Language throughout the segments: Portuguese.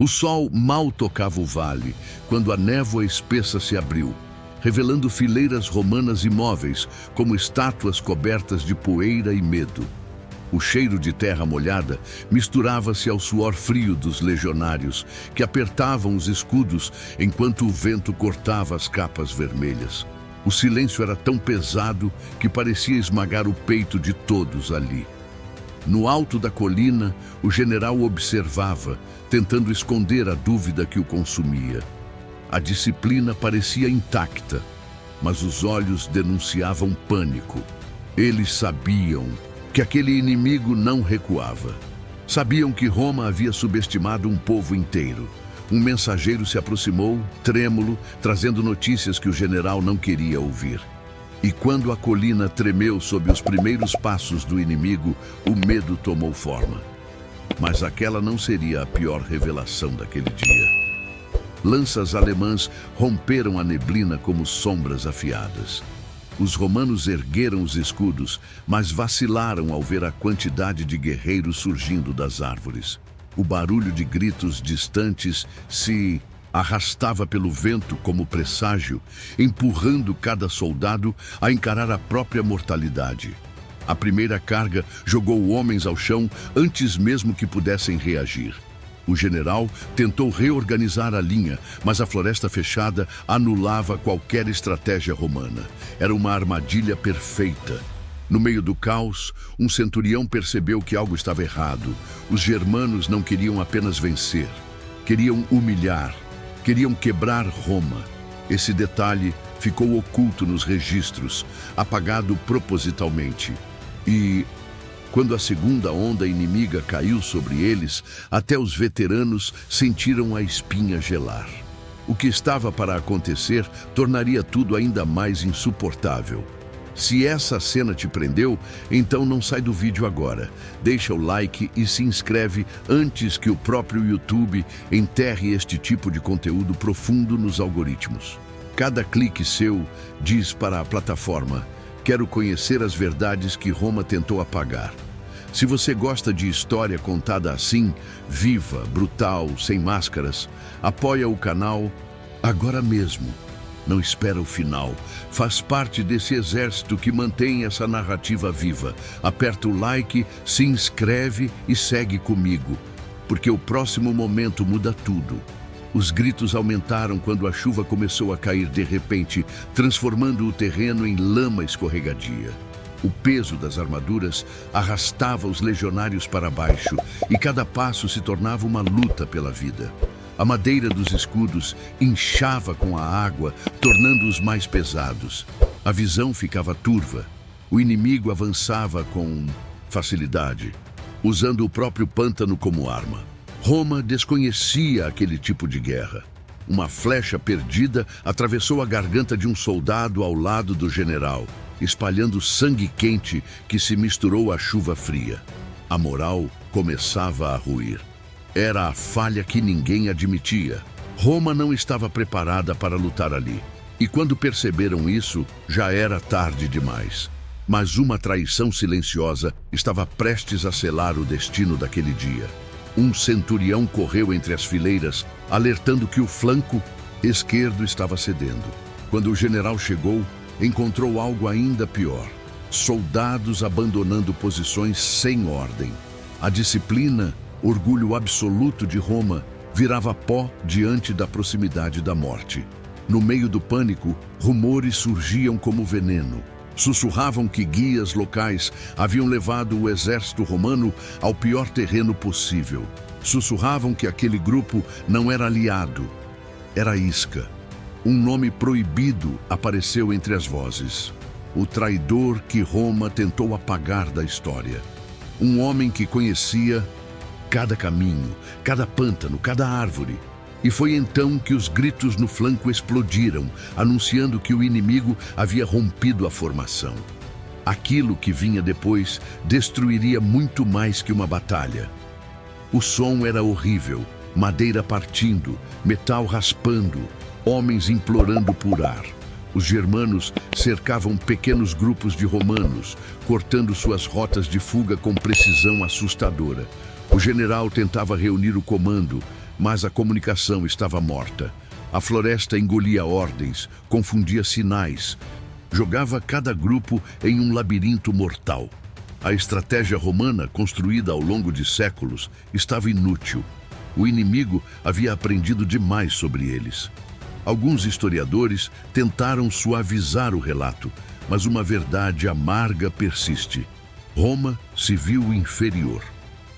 O sol mal tocava o vale, quando a névoa espessa se abriu, revelando fileiras romanas imóveis, como estátuas cobertas de poeira e medo. O cheiro de terra molhada misturava-se ao suor frio dos legionários, que apertavam os escudos enquanto o vento cortava as capas vermelhas. O silêncio era tão pesado que parecia esmagar o peito de todos ali. No alto da colina, o general observava, tentando esconder a dúvida que o consumia. A disciplina parecia intacta, mas os olhos denunciavam pânico. Eles sabiam que aquele inimigo não recuava. Sabiam que Roma havia subestimado um povo inteiro. Um mensageiro se aproximou, trêmulo, trazendo notícias que o general não queria ouvir. E quando a colina tremeu sob os primeiros passos do inimigo, o medo tomou forma. Mas aquela não seria a pior revelação daquele dia. Lanças alemãs romperam a neblina como sombras afiadas. Os romanos ergueram os escudos, mas vacilaram ao ver a quantidade de guerreiros surgindo das árvores. O barulho de gritos distantes se arrastava pelo vento como presságio, empurrando cada soldado a encarar a própria mortalidade. A primeira carga jogou homens ao chão antes mesmo que pudessem reagir. O general tentou reorganizar a linha, mas a floresta fechada anulava qualquer estratégia romana. Era uma armadilha perfeita. No meio do caos, um centurião percebeu que algo estava errado. Os germanos não queriam apenas vencer, queriam humilhar, queriam quebrar Roma. Esse detalhe ficou oculto nos registros, apagado propositalmente. E, quando a segunda onda inimiga caiu sobre eles, até os veteranos sentiram a espinha gelar. O que estava para acontecer tornaria tudo ainda mais insuportável. Se essa cena te prendeu, então não sai do vídeo agora. Deixa o like e se inscreve antes que o próprio YouTube enterre este tipo de conteúdo profundo nos algoritmos. Cada clique seu diz para a plataforma: quero conhecer as verdades que Roma tentou apagar. Se você gosta de história contada assim, viva, brutal, sem máscaras, apoia o canal agora mesmo. Não espera o final. Faz parte desse exército que mantém essa narrativa viva. Aperta o like, se inscreve e segue comigo, porque o próximo momento muda tudo. Os gritos aumentaram quando a chuva começou a cair de repente, transformando o terreno em lama escorregadia. O peso das armaduras arrastava os legionários para baixo e cada passo se tornava uma luta pela vida. A madeira dos escudos inchava com a água, tornando-os mais pesados. A visão ficava turva. O inimigo avançava com facilidade, usando o próprio pântano como arma. Roma desconhecia aquele tipo de guerra. Uma flecha perdida atravessou a garganta de um soldado ao lado do general, espalhando sangue quente que se misturou à chuva fria. A moral começava a ruir. Era a falha que ninguém admitia. Roma não estava preparada para lutar ali. E quando perceberam isso, já era tarde demais. Mas uma traição silenciosa estava prestes a selar o destino daquele dia. Um centurião correu entre as fileiras, alertando que o flanco esquerdo estava cedendo. Quando o general chegou, encontrou algo ainda pior: soldados abandonando posições sem ordem. A disciplina, orgulho absoluto de Roma, virava pó diante da proximidade da morte. No meio do pânico, rumores surgiam como veneno. Sussurravam que guias locais haviam levado o exército romano ao pior terreno possível. Sussurravam que aquele grupo não era aliado, era isca. Um nome proibido apareceu entre as vozes: o traidor que Roma tentou apagar da história. Um homem que conhecia cada caminho, cada pântano, cada árvore. E foi então que os gritos no flanco explodiram, anunciando que o inimigo havia rompido a formação. Aquilo que vinha depois destruiria muito mais que uma batalha. O som era horrível: madeira partindo, metal raspando, homens implorando por ar. Os germanos cercavam pequenos grupos de romanos, cortando suas rotas de fuga com precisão assustadora. O general tentava reunir o comando, mas a comunicação estava morta. A floresta engolia ordens, confundia sinais, jogava cada grupo em um labirinto mortal. A estratégia romana, construída ao longo de séculos, estava inútil. O inimigo havia aprendido demais sobre eles. Alguns historiadores tentaram suavizar o relato, mas uma verdade amarga persiste. Roma se viu inferior.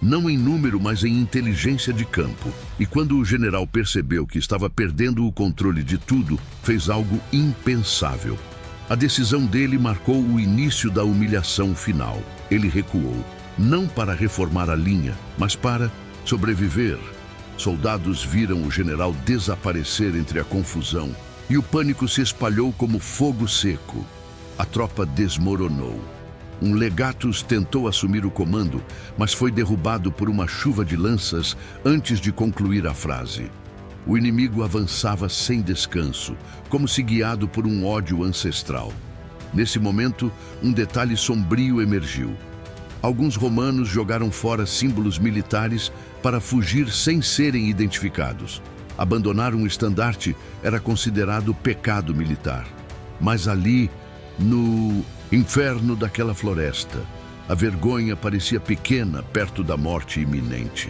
Não em número, mas em inteligência de campo. E quando o general percebeu que estava perdendo o controle de tudo, fez algo impensável. A decisão dele marcou o início da humilhação final. Ele recuou, não para reformar a linha, mas para sobreviver. Soldados viram o general desaparecer entre a confusão e o pânico se espalhou como fogo seco. A tropa desmoronou. Um legatus tentou assumir o comando, mas foi derrubado por uma chuva de lanças antes de concluir a frase. O inimigo avançava sem descanso, como se guiado por um ódio ancestral. Nesse momento, um detalhe sombrio emergiu. Alguns romanos jogaram fora símbolos militares para fugir sem serem identificados. Abandonar um estandarte era considerado pecado militar. Mas ali, no inferno daquela floresta, a vergonha parecia pequena perto da morte iminente.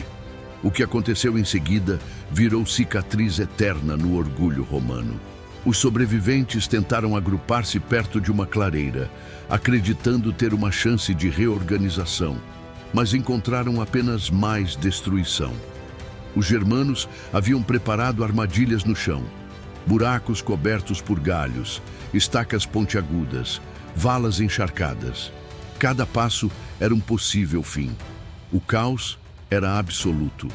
O que aconteceu em seguida virou cicatriz eterna no orgulho romano. Os sobreviventes tentaram agrupar-se perto de uma clareira, acreditando ter uma chance de reorganização, mas encontraram apenas mais destruição. Os germanos haviam preparado armadilhas no chão, buracos cobertos por galhos, estacas pontiagudas, valas encharcadas. Cada passo era um possível fim. O caos era absoluto.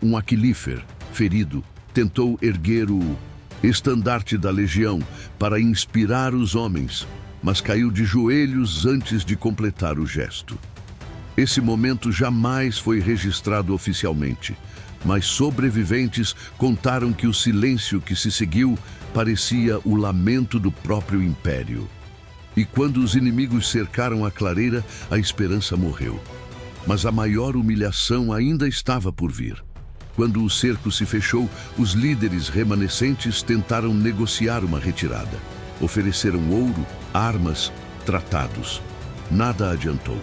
Um aquilífer, ferido, tentou erguer o estandarte da legião para inspirar os homens, mas caiu de joelhos antes de completar o gesto. Esse momento jamais foi registrado oficialmente, mas sobreviventes contaram que o silêncio que se seguiu parecia o lamento do próprio império. E quando os inimigos cercaram a clareira, a esperança morreu. Mas a maior humilhação ainda estava por vir. Quando o cerco se fechou, os líderes remanescentes tentaram negociar uma retirada. Ofereceram ouro, armas, tratados. Nada adiantou.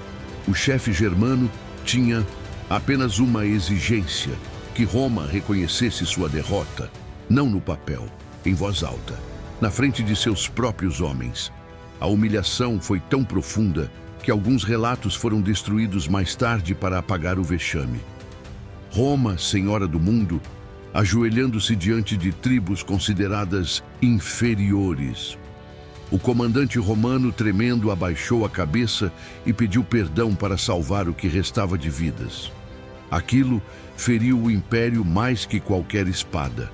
O chefe germano tinha apenas uma exigência: que Roma reconhecesse sua derrota, não no papel, em voz alta, na frente de seus próprios homens. A humilhação foi tão profunda que alguns relatos foram destruídos mais tarde para apagar o vexame. Roma, senhora do mundo, ajoelhando-se diante de tribos consideradas inferiores. O comandante romano, tremendo, abaixou a cabeça e pediu perdão para salvar o que restava de vidas. Aquilo feriu o império mais que qualquer espada.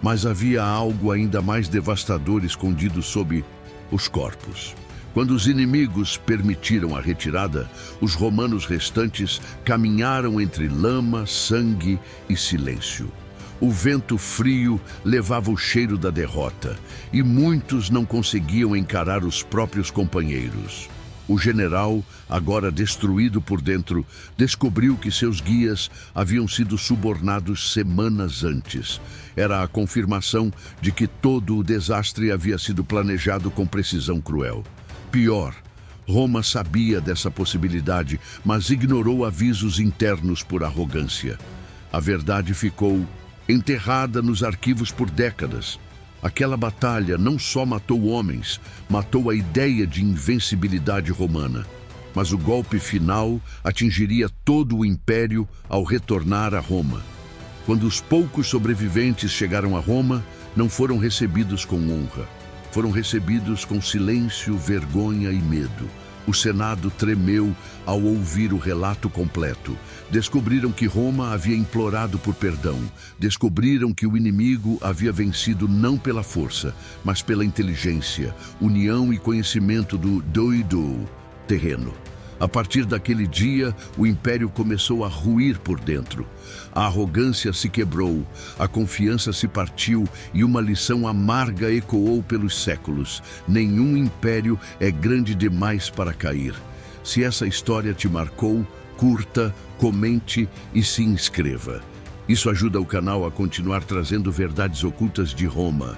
Mas havia algo ainda mais devastador escondido sob os corpos. Quando os inimigos permitiram a retirada, os romanos restantes caminharam entre lama, sangue e silêncio. O vento frio levava o cheiro da derrota, e muitos não conseguiam encarar os próprios companheiros. O general, agora destruído por dentro, descobriu que seus guias haviam sido subornados semanas antes. Era a confirmação de que todo o desastre havia sido planejado com precisão cruel. Pior, Roma sabia dessa possibilidade, mas ignorou avisos internos por arrogância. A verdade ficou enterrada nos arquivos por décadas. Aquela batalha não só matou homens, matou a ideia de invencibilidade romana. Mas o golpe final atingiria todo o império ao retornar a Roma. Quando os poucos sobreviventes chegaram a Roma, não foram recebidos com honra. Foram recebidos com silêncio, vergonha e medo. O Senado tremeu ao ouvir o relato completo. Descobriram que Roma havia implorado por perdão. Descobriram que o inimigo havia vencido não pela força, mas pela inteligência, união e conhecimento do doido terreno. A partir daquele dia, o império começou a ruir por dentro. A arrogância se quebrou, a confiança se partiu e uma lição amarga ecoou pelos séculos. Nenhum império é grande demais para cair. Se essa história te marcou, curta, comente e se inscreva. Isso ajuda o canal a continuar trazendo verdades ocultas de Roma,